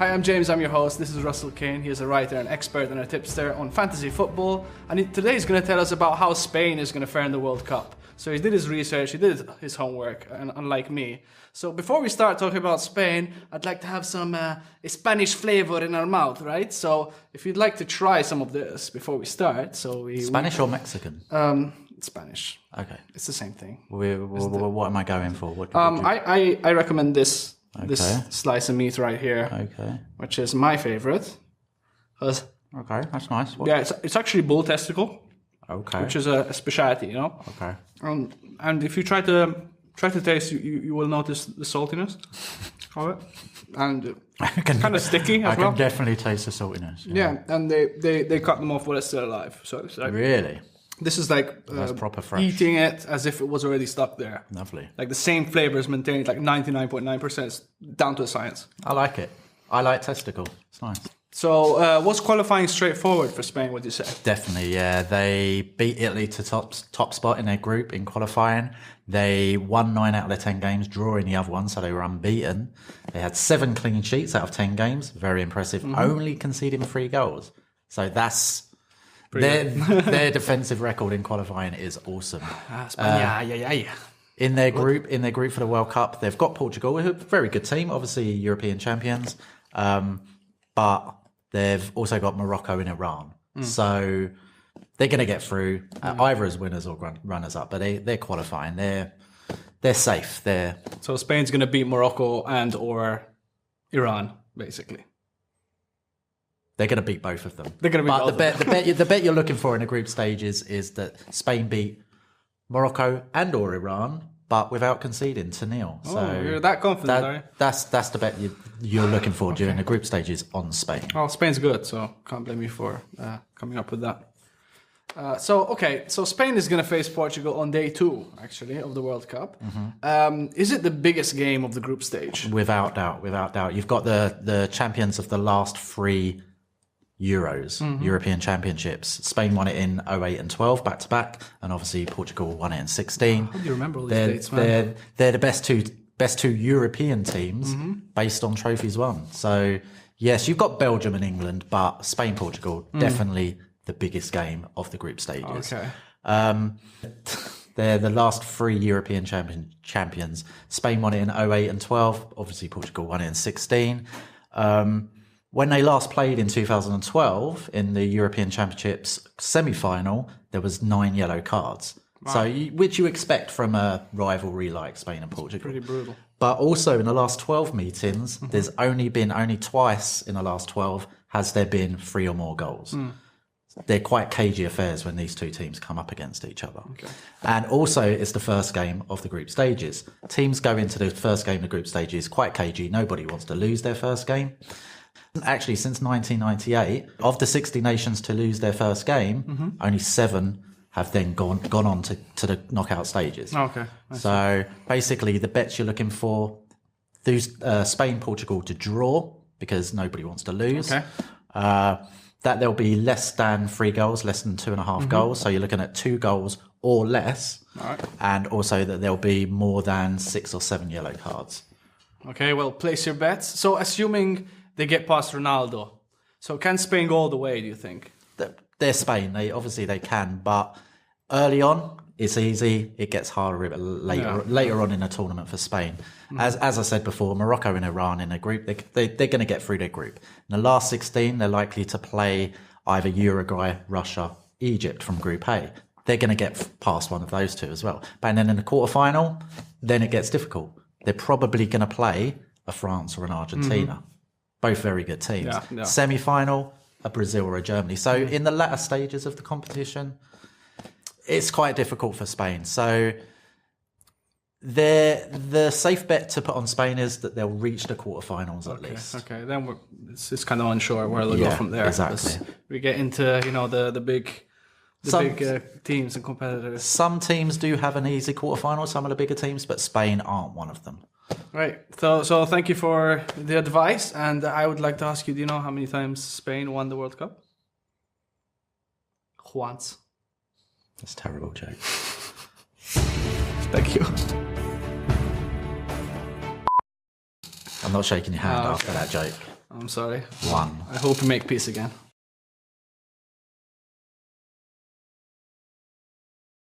Hi, I'm James, I'm your host. This is Russell Kane. He is a writer, an expert, and a tipster on fantasy football. And today he's going to tell us about how Spain is going to fare in the World Cup. So he did his research, he did his homework, unlike me. So before we start talking about Spain, I'd like to have some Spanish flavor in our mouth, right? So if you'd like to try some of this before we start. Spanish or Mexican? Spanish. Okay. It's the same thing. What am I going for? I recommend this. Okay. This slice of meat right here, Okay. which is my favorite. Okay, that's nice. Yeah, it's actually bull testicle, Okay. which is a specialty, you know. Okay. And if you try to taste, you will notice the saltiness of it, and kind of sticky as well. I can definitely taste the saltiness. Yeah, and they cut them off while it's still alive. So it's like, Really? this is like That's proper fresh. eating it as if it was already stuck there. Lovely. Like the same flavor is maintained, like 99.9%, down to a science. I like it. I like testicle. It's nice. So was qualifying straightforward for Spain, would you say? Definitely, yeah. They beat Italy to top spot in their group in qualifying. They won 9 out of their 10 games, drawing the other one, so they were unbeaten. They had 7 clean sheets out of 10 games. Very impressive. Only conceding 3 goals. So that's... Their defensive record in qualifying is awesome. In their group for the World Cup, they've got Portugal, who are a very good team, obviously European champions, but they've also got Morocco and Iran. So they're going to get through either as winners or runners up, but they're qualifying. They're safe. So Spain's going to beat Morocco and or Iran, basically. They're going to beat both of them. They're going to beat both of them. The bet you're looking for in the group stages is that Spain beat Morocco and or Iran, but without conceding to nil. So you're that confident, are you? That's the bet you're looking for during the group stages on Spain. Well, Spain's good, so can't blame you for coming up with that. So Spain is going to face Portugal on day 2, actually, of the World Cup. Is it the biggest game of the group stage? Without doubt. You've got the champions of the last 3 Euros, European Championships. Spain won it in 08 and 12, back to back, and obviously Portugal won it in 16. How do you remember all these dates, man? They're the best two European teams based on trophies won. So yes, you've got Belgium and England, but Spain, Portugal, definitely the biggest game of the group stages. Okay. They're the last 3 European champions. Spain won it in 08 and 12. Obviously Portugal won it in 16. When they last played in 2012 in the European Championships semi-final, there was 9 yellow cards. Wow. So, which you expect from a rivalry like Spain and Portugal. Pretty brutal. But also in the last 12 meetings, there's only twice in the last 12 has there been 3 or more goals. They're quite cagey affairs when these 2 teams come up against each other. Okay. And also, it's the first game of the group stages. Teams go into the first game of the group stages quite cagey. Nobody wants to lose their first game. Actually, since 1998, of the 60 nations to lose their first game, only 7 have then gone on to the knockout stages. Okay. So basically, the bets you're looking for, Spain, Portugal to draw, because nobody wants to lose. Okay. That there'll be less than 3 goals, less than 2.5 goals. So you're looking at 2 goals or less. All right. And also that there'll be more than 6 or 7 yellow cards. Okay, well, place your bets. So assuming they get past Ronaldo, so can Spain go all the way, do you think? They're Spain. They can, but early on it's easy. It gets harder a bit later on in the tournament for Spain. As I said before, Morocco and Iran in a group, they're going to get through their group. In the last 16, they're likely to play either Uruguay, Russia, Egypt from Group A. They're going to get past one of those 2 as well. But then in the quarterfinal, then it gets difficult. They're probably going to play a France or an Argentina. Both very good teams. Yeah. Semi-final, a Brazil or a Germany. So in the latter stages of the competition, it's quite difficult for Spain. So the safe bet to put on Spain is that they'll reach the quarterfinals at least. Okay, then it's kind of unsure where they'll go from there. Exactly. We get into the big teams and competitors. Some teams do have an easy quarterfinal, some of the bigger teams, but Spain aren't one of them. Right. So thank you for the advice, and I would like to ask you: do you know how many times Spain won the World Cup? Once. That's a terrible joke. Thank you. I'm not shaking your hand after that joke. I'm sorry. 1. I hope we make peace again.